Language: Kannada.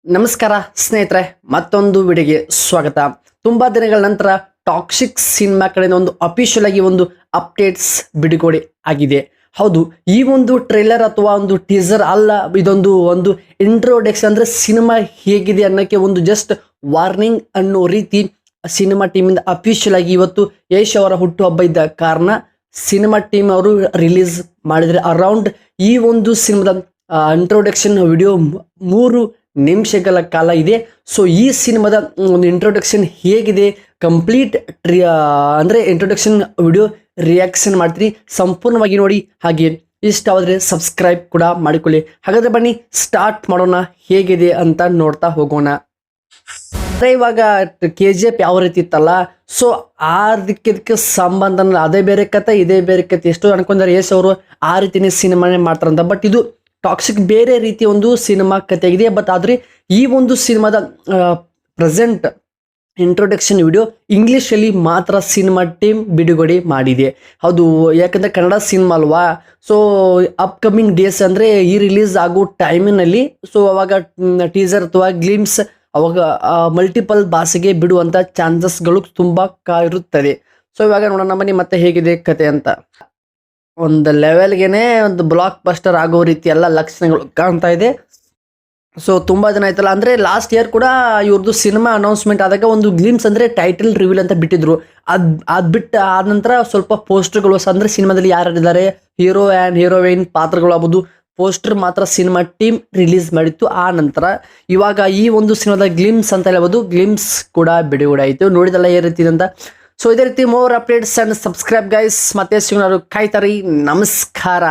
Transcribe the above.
ನಮಸ್ಕಾರ ಸ್ನೇಹಿತರೆ, ಮತ್ತೊಂದು ವಿಡಿಯೋಗೆ ಸ್ವಾಗತ. ತುಂಬಾ ದಿನಗಳ ನಂತರ ಟಾಕ್ಸಿಕ್ ಸಿನಿಮಾ ಕಡೆಯಿಂದ ಒಂದು ಅಫಿಷಿಯಲ್ ಆಗಿ ಒಂದು ಅಪ್ಡೇಟ್ಸ್ ಬಿಡುಗಡೆ ಆಗಿದೆ. ಹೌದು, ಈ ಒಂದು ಟ್ರೇಲರ್ ಅಥವಾ ಒಂದು ಟೀಸರ್ ಅಲ್ಲ, ಇದೊಂದು ಇಂಟ್ರೊಡಕ್ಷನ್, ಅಂದ್ರೆ ಸಿನಿಮಾ ಹೇಗಿದೆ ಅನ್ನೋಕ್ಕೆ ಒಂದು ಜಸ್ಟ್ ವಾರ್ನಿಂಗ್ ಅನ್ನೋ ರೀತಿ ಸಿನಿಮಾ ಟೀಮಿಂದ ಅಫಿಷಿಯಲ್ ಆಗಿ ಇವತ್ತು ಯಶ್ ಅವರ ಹುಟ್ಟುಹಬ್ಬ ಇದ್ದ ಕಾರಣ ಸಿನಿಮಾ ಟೀಮ್ ಅವರು ರಿಲೀಸ್ ಮಾಡಿದ್ರೆ. ಅರೌಂಡ್ ಈ ಒಂದು ಸಿನಿಮಾದ ಇಂಟ್ರೊಡಕ್ಷನ್ ವಿಡಿಯೋ 3 ನಿಮಿಷಗಳ ಕಾಲ ಇದೆ. ಸೊ ಈ ಸಿನಿಮಾದ ಒಂದು ಇಂಟ್ರೊಡಕ್ಷನ್ ಹೇಗಿದೆ, ಕಂಪ್ಲೀಟ್ ಅಂದರೆ ಇಂಟ್ರೊಡಕ್ಷನ್ ವಿಡಿಯೋ ರಿಯಾಕ್ಷನ್ ಮಾಡ್ತೀರಿ, ಸಂಪೂರ್ಣವಾಗಿ ನೋಡಿ. ಹಾಗೆ ಇಷ್ಟವಾದರೆ ಸಬ್ಸ್ಕ್ರೈಬ್ ಕೂಡ ಮಾಡಿಕೊಳ್ಳಿ. ಹಾಗಾದರೆ ಬನ್ನಿ ಸ್ಟಾರ್ಟ್ ಮಾಡೋಣ, ಹೇಗಿದೆ ಅಂತ ನೋಡ್ತಾ ಹೋಗೋಣ. ಇವಾಗ KGF ಯಾವ ರೀತಿ ಇತ್ತಲ್ಲ, ಸೊ ಅದಕ್ಕೆ ಸಂಬಂಧ ಅದೇ ಬೇರೆ ಕತೆ ಇದೇ ಬೇರೆ ಕತೆ ಎಷ್ಟು ಅನ್ಕೊಂಡ್ರೆ ಯಶ್ ಅವರು ಆ ರೀತಿನೇ ಸಿನಿಮಾನೇ ಮಾಡ್ತಾರಂತ. ಬಟ್ ಇದು ಟಾಕ್ಸಿಕ್ ಬೇರೆ ರೀತಿಯ ಒಂದು ಸಿನಿಮಾ ಕಥೆಯಾಗಿದೆ. ಬಟ್ ಆದರೆ ಈ ಒಂದು ಸಿನಿಮಾದ ಪ್ರೆಸೆಂಟ್ ಇಂಟ್ರೊಡಕ್ಷನ್ ವಿಡಿಯೋ ಇಂಗ್ಲೀಷಲ್ಲಿ ಮಾತ್ರ ಸಿನಿಮಾ ಟೀಮ್ ಬಿಡುಗಡೆ ಮಾಡಿದೆ. ಹೌದು, ಯಾಕಂದರೆ ಕನ್ನಡ ಸಿನಿಮಾ ಅಲ್ವಾ. ಸೊ ಅಪ್ಕಮಿಂಗ್ ಡೇಸ್ ಅಂದರೆ ಈ ರಿಲೀಸ್ ಆಗೋ ಟೈಮಿನಲ್ಲಿ ಸೊ ಅವಾಗ ಟೀಸರ್ ಅಥವಾ ಗ್ಲಿಮ್ಸ್ ಅವಾಗ ಮಲ್ಟಿಪಲ್ ಭಾಷೆಗೆ ಬಿಡುವಂಥ ಚಾನ್ಸಸ್ಗಳು ತುಂಬ ಇರುತ್ತದೆ. ಸೊ ಇವಾಗ ನೋಡೋಣ ಬನ್ನಿ ಮತ್ತೆ ಹೇಗಿದೆ ಕತೆ ಅಂತ. ಒಂದು ಲೆವೆಲ್ಗೆನೆ ಒಂದು ಬ್ಲಾಕ್ ಬಸ್ಟರ್ ಆಗೋ ರೀತಿ ಎಲ್ಲ ಲಕ್ಷಣಗಳು ಕಾಣ್ತಾ ಇದೆ. ಸೊ ತುಂಬ ಜನ ಆಯ್ತಲ್ಲ, ಅಂದರೆ ಲಾಸ್ಟ್ ಇಯರ್ ಕೂಡ ಇವ್ರದ್ದು ಸಿನಿಮಾ ಅನೌನ್ಸ್ಮೆಂಟ್ ಆದಾಗ ಒಂದು ಗ್ಲಿಮ್ಸ್ ಅಂದರೆ ಟೈಟಲ್ ರಿವೀಲ್ ಅಂತ ಬಿಟ್ಟಿದ್ರು. ಅದು ಬಿಟ್ಟು ಆದ ನಂತರ ಸ್ವಲ್ಪ ಪೋಸ್ಟರ್ಗಳು, ಅಂದರೆ ಸಿನಿಮಾದಲ್ಲಿ ಯಾರಿದ್ದಾರೆ ಹೀರೋ ಆ್ಯಂಡ್ ಹೀರೋಯಿನ್ ಪಾತ್ರಗಳು ಆಗ್ಬೋದು, ಪೋಸ್ಟರ್ ಮಾತ್ರ ಸಿನಿಮಾ ಟೀಮ್ ರಿಲೀಸ್ ಮಾಡಿತ್ತು. ಆ ನಂತರ ಇವಾಗ ಈ ಒಂದು ಸಿನಿಮಾದ ಗ್ಲಿಮ್ಸ್ ಅಂತ ಹೇಳ್ಬೋದು, ಗ್ಲಿಮ್ಸ್ ಕೂಡ ಬಿಡುಗಡೆ ಆಯಿತು. ನೋಡಿದಲ್ಲ ಈ ರೀತಿ ಅಂತ. ಸೊ ಇದೇ ರೀತಿ more updates and subscribe guys. ಮತ್ತೆ ಸಿಗೋಣ, ಕಾಯ್ತಾರಿ. ನಮಸ್ಕಾರ.